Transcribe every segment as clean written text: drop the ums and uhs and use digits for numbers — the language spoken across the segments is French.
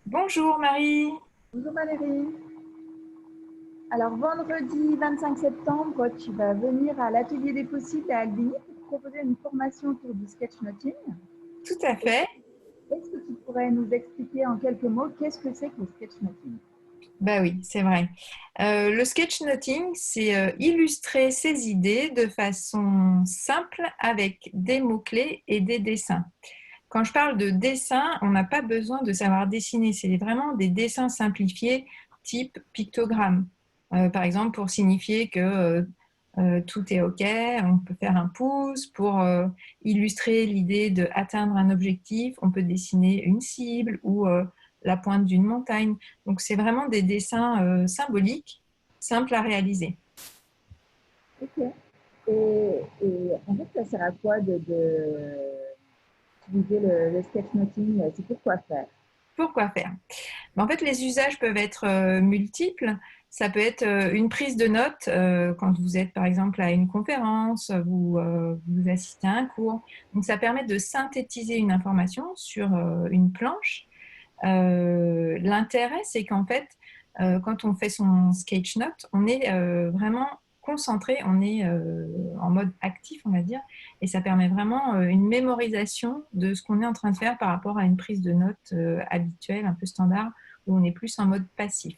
Bonjour Marie. Bonjour Valérie. Alors vendredi 25 septembre, tu vas venir à l'Atelier des possibles à Albigny pour proposer une formation autour du sketchnoting. Tout à Est-ce fait. est-ce que tu pourrais nous expliquer en quelques mots qu'est-ce que c'est que le sketchnoting? Bah oui, c'est vrai. Le sketchnoting, c'est illustrer ses idées de façon simple avec des mots-clés et des dessins. Quand je parle de dessin, on n'a pas besoin de savoir dessiner. C'est vraiment des dessins simplifiés type pictogramme. Par exemple, pour signifier que tout est OK, on peut faire un pouce. Pour illustrer l'idée d'atteindre un objectif, on peut dessiner une cible ou la pointe d'une montagne. Donc, c'est vraiment des dessins symboliques, simples à réaliser. Ok. Et en fait, ça sert à quoi d'utiliser le sketchnoting? C'est pour quoi faire? Pourquoi faire? Mais en fait, les usages peuvent être multiples. Ça peut être une prise de notes quand vous êtes, par exemple, à une conférence, vous assistez à un cours. Donc, ça permet de synthétiser une information sur une planche. L'intérêt, c'est qu'en fait, quand on fait son sketch note, on est vraiment concentré, on est en mode actif, on va dire, et ça permet vraiment une mémorisation de ce qu'on est en train de faire par rapport à une prise de notes habituelle, un peu standard, où on est plus en mode passif.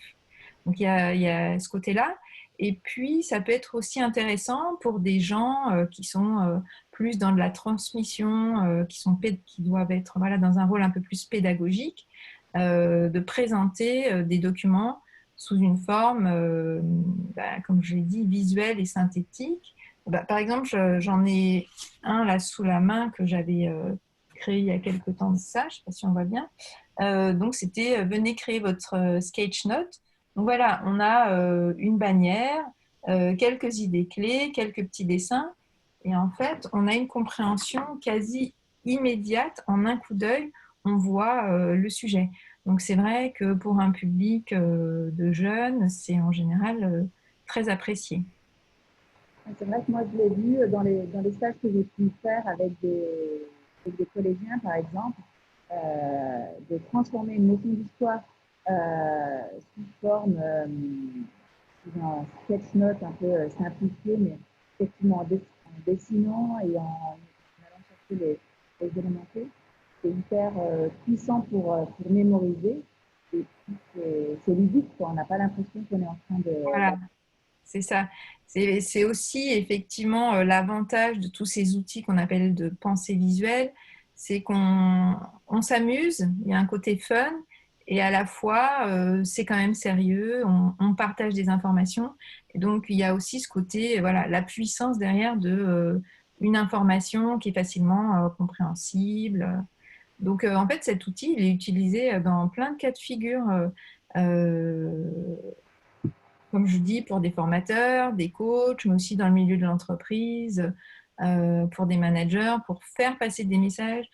Donc il y a ce côté-là. Et puis, ça peut être aussi intéressant pour des gens qui sont plus dans de la transmission, qui doivent être voilà, dans un rôle un peu plus pédagogique, de présenter des documents sous une forme, comme je l'ai dit, visuelle et synthétique. Par exemple, j'en ai un là sous la main que j'avais créé il y a quelques temps de ça, je ne sais pas si on voit bien. Donc, c'était venez créer votre sketch note. Donc voilà, on a une bannière, quelques idées clés, quelques petits dessins. Et en fait, on a une compréhension quasi immédiate. En un coup d'œil, on voit le sujet. Donc c'est vrai que pour un public de jeunes, c'est en général très apprécié. C'est vrai que moi, je l'ai vu dans les stages que j'ai pu faire avec des collégiens, par exemple, de transformer une notion d'histoire sous forme, sous un sketch note un peu simplifié, mais effectivement en dessinant et en allant chercher les éléments clés. C'est hyper puissant pour mémoriser. Et puis, c'est ludique, quoi. On n'a pas l'impression qu'on est en train Voilà, d'apprendre. c'est ça. C'est aussi effectivement l'avantage de tous ces outils qu'on appelle de pensée visuelle, c'est qu'on s'amuse, il y a un côté fun, et à la fois c'est quand même sérieux, on partage des informations, et donc il y a aussi ce côté, voilà, la puissance derrière de une information qui est facilement compréhensible. Donc en fait cet outil, il est utilisé dans plein de cas de figure. Euh, Comme je dis, pour des formateurs, des coachs, mais aussi dans le milieu de l'entreprise, pour des managers, pour faire passer des messages.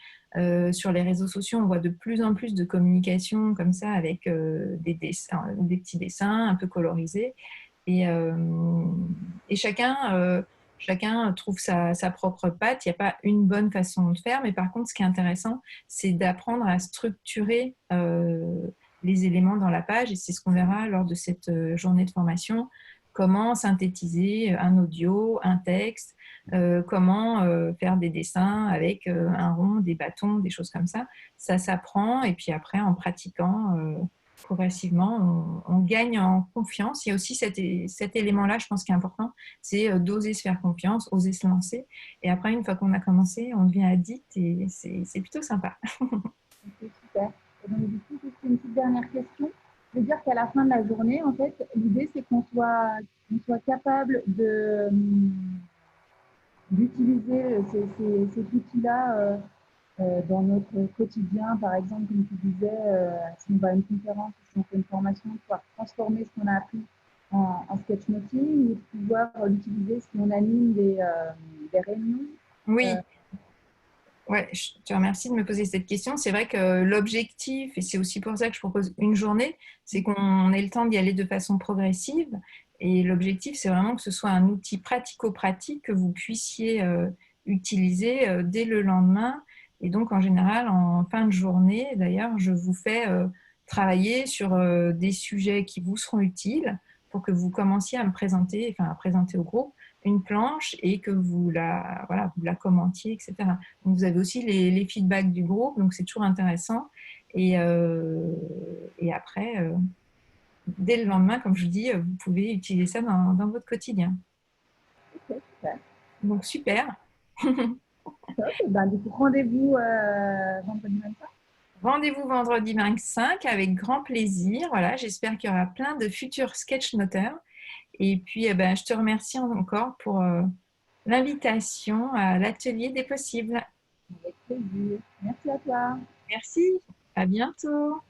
Sur les réseaux sociaux, on voit de plus en plus de communication comme ça avec des dessins, des petits dessins un peu colorisés. Et, euh, et chacun trouve sa propre patte. Il n'y a pas une bonne façon de faire, mais par contre, ce qui est intéressant, c'est d'apprendre à structurer les éléments dans la page, et c'est ce qu'on verra lors de cette journée de formation. Comment synthétiser un audio, un texte, comment faire des dessins avec un rond, des bâtons, des choses comme ça. Ça s'apprend, et puis après, en pratiquant progressivement, on gagne en confiance. Il y a aussi cet élément-là, je pense, qui est important, c'est d'oser se faire confiance, oser se lancer. Et après, une fois qu'on a commencé, on devient addict, et c'est plutôt sympa. C'est super. Et donc, du coup, juste une petite dernière question. Je veux dire qu'à la fin de la journée, en fait, l'idée, c'est qu'on soit capable d'utiliser cet outil-là dans notre quotidien. Par exemple, comme tu disais, si on va à une conférence ou si on fait une formation, pouvoir transformer ce qu'on a appris en sketchnoting ou de pouvoir l'utiliser si on anime des réunions. Euh, Oui, ouais, je te remercie de me poser cette question. C'est vrai que l'objectif, et c'est aussi pour ça que je propose une journée, c'est qu'on ait le temps d'y aller de façon progressive. Et l'objectif, c'est vraiment que ce soit un outil pratico-pratique que vous puissiez utiliser dès le lendemain. Et donc, en général, en fin de journée, d'ailleurs, je vous fais travailler sur des sujets qui vous seront utiles pour que vous commenciez à me présenter, enfin à présenter au groupe une planche et que vous la, voilà, vous la commentiez, etc. Donc, vous avez aussi les feedbacks du groupe, donc c'est toujours intéressant. Et après, dès le lendemain, comme je vous dis, vous pouvez utiliser ça dans votre quotidien. Ok, super. Donc, super. Top. Et ben, du coup, rendez-vous vendredi 25. Rendez-vous vendredi 25 avec grand plaisir. Voilà, j'espère qu'il y aura plein de futurs sketch-noteurs. Et puis, eh ben, je te remercie encore pour l'invitation à l'atelier des possibles. Avec plaisir. Merci à toi. Merci, à bientôt.